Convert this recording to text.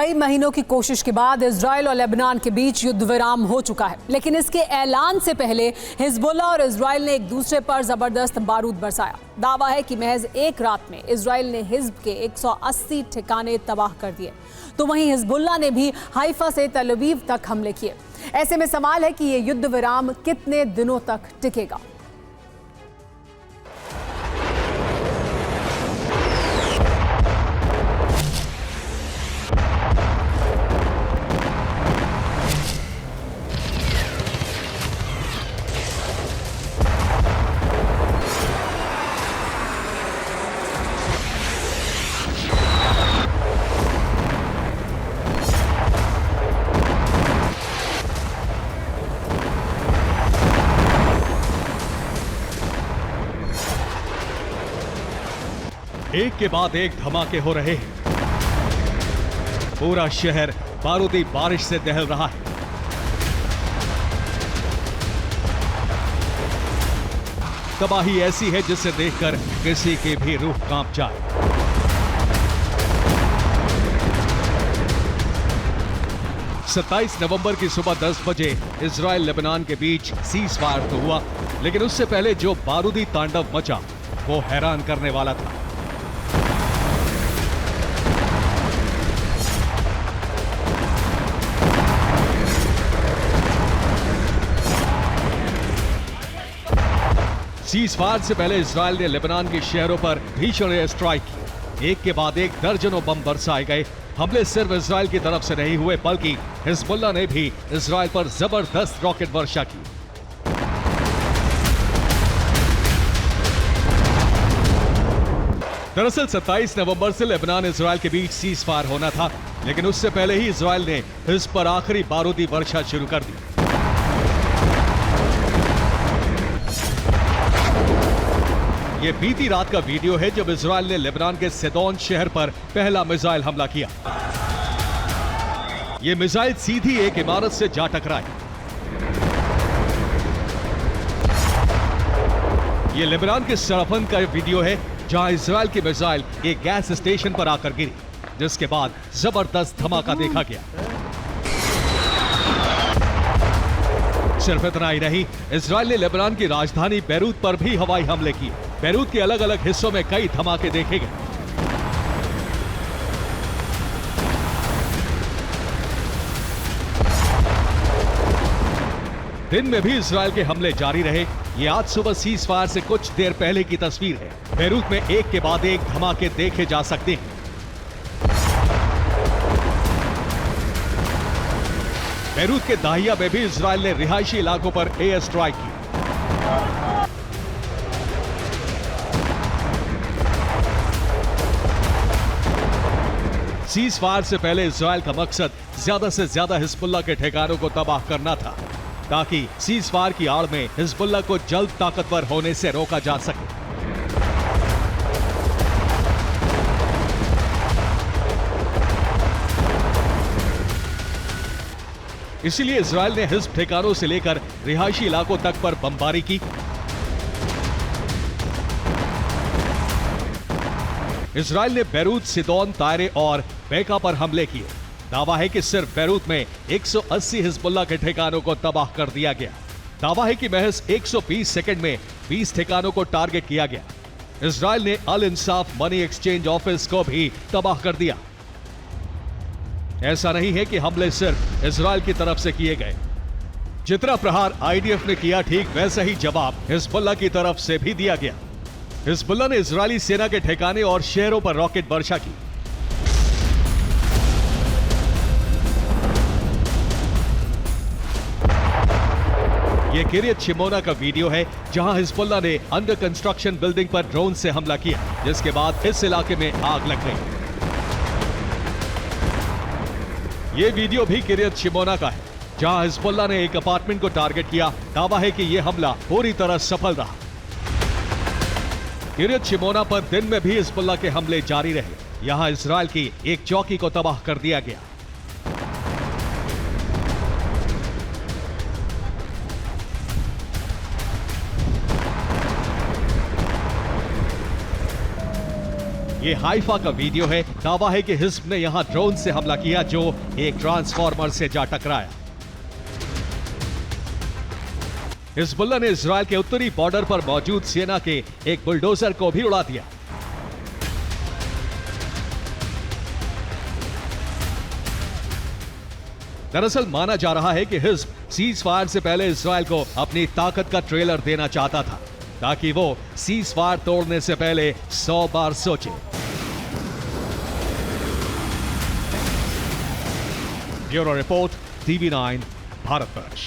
कई महीनों की कोशिश के बाद इजराइल और लेबनान के बीच युद्ध विराम हो चुका है, लेकिन इसके ऐलान से पहले हिजबुल्लाह और इजराइल ने एक दूसरे पर जबरदस्त बारूद बरसाया। दावा है कि महज एक रात में इजराइल ने हिज्ब के 180 ठिकाने तबाह कर दिए, तो वहीं हिजबुल्लाह ने भी हाइफा से तल अवीव तक हमले किए। ऐसे में सवाल है कि ये युद्ध विराम कितने दिनों तक टिकेगा। एक के बाद एक धमाके हो रहे हैं। पूरा शहर बारूदी बारिश से दहल रहा है। तबाही ऐसी है जिसे देखकर किसी की भी रूह कांप जाए। सत्ताईस नवंबर की सुबह 10 बजे इजराइल लेबनान के बीच सीज फायर तो हुआ, लेकिन उससे पहले जो बारूदी तांडव मचा वो हैरान करने वाला था। सीज फायर से पहले इजराइल ने लेबनान के शहरों पर भीषण एयर स्ट्राइक की। एक के बाद एक दर्जनों बम बरसाए गए। हमले सिर्फ इजराइल की तरफ से नहीं हुए, बल्कि हिजबुल्लाह ने भी इजराइल पर जबरदस्त रॉकेट वर्षा की। दरअसल 27 नवंबर से लेबनान इजराइल के बीच सीज फायर होना था, लेकिन उससे पहले ही इजराइल ने हिज्ब पर आखिरी बारूदी वर्षा शुरू कर दी। ये बीती रात का वीडियो है जब इजराइल ने लेबनान के सिदोन शहर पर पहला मिसाइल हमला किया। ये मिसाइल सीधी एक इमारत से जा टकराई। ये लेबनान के सरफन का वीडियो है जहां इजराइल की मिसाइल एक गैस स्टेशन पर आकर गिरी, जिसके बाद जबरदस्त धमाका देखा गया। सिर्फ इतना ही नहीं, इजराइल ने लेबनान की राजधानी बैरूत पर भी हवाई हमले किए। बैरूत के अलग अलग हिस्सों में कई धमाके देखे गए। दिन में भी इजराइल के हमले जारी रहे। ये आज सुबह सीज फायर से कुछ देर पहले की तस्वीर है। बैरूत में एक के बाद एक धमाके देखे जा सकते हैं। बैरूत के दाहिया में भी इजराइल ने रिहायशी इलाकों पर एयर स्ट्राइक की। सीज फायर से पहले इजराइल का मकसद ज्यादा से ज्यादा हिजबुल्लाह के ठिकानों को तबाह करना था, ताकि सीज फायर की आड़ में हिजबुल्लाह को जल्द ताकतवर होने से रोका जा सके। इसीलिए इजराइल ने हिज्ब ठिकानों से लेकर रिहायशी इलाकों तक पर बमबारी की। इजराइल ने बैरूत, सिदोन, तायरे और बेका पर हमले किए। दावा है कि सिर्फ बैरूत में 180 हिजबुल्लाह के ठिकानों को तबाह कर दिया गया। दावा है कि महज 120 सेकंड में 20 ठिकानों को टारगेट किया गया। इजराइल ने अल इंसाफ मनी एक्सचेंज ऑफिस को भी तबाह कर दिया। ऐसा नहीं है कि हमले सिर्फ इजराइल की तरफ से किए गए। जितना प्रहार आईडीएफ ने किया, ठीक वैसा ही जवाब हिजबुल्लाह की तरफ से भी दिया गया। हिजबुल्लाह ने इजरायली सेना के ठिकाने और शहरों पर रॉकेट वर्षा की। यह किरियत शिमोना का वीडियो है जहां हिजबुल्लाह ने अंडर कंस्ट्रक्शन बिल्डिंग पर ड्रोन से हमला किया, जिसके बाद इस इलाके में आग लग गई। यह वीडियो भी किरियत शिमोना का है जहां हिजबुल्लाह ने एक अपार्टमेंट को टारगेट किया। दावा है कि यह हमला पूरी तरह सफल रहा। किरियत शिमोना पर दिन में भी हिजबुल्लाह के हमले जारी रहे। यहां इजराइल की एक चौकी को तबाह कर दिया गया। ये हाइफा का वीडियो है। दावा है कि हिज़्ब ने यहां ड्रोन से हमला किया जो एक ट्रांसफार्मर से जा टकराया। हिजबुल्लाह ने इजराइल के उत्तरी बॉर्डर पर मौजूद सेना के एक बुलडोजर को भी उड़ा दिया। दरअसल माना जा रहा है कि हिज़्ब सीज फायर से पहले इजराइल को अपनी ताकत का ट्रेलर देना चाहता था, ताकि वो सीज फायर तोड़ने से पहले 100 बार सोचे। Bureau report, TV9, Bharatvarsh.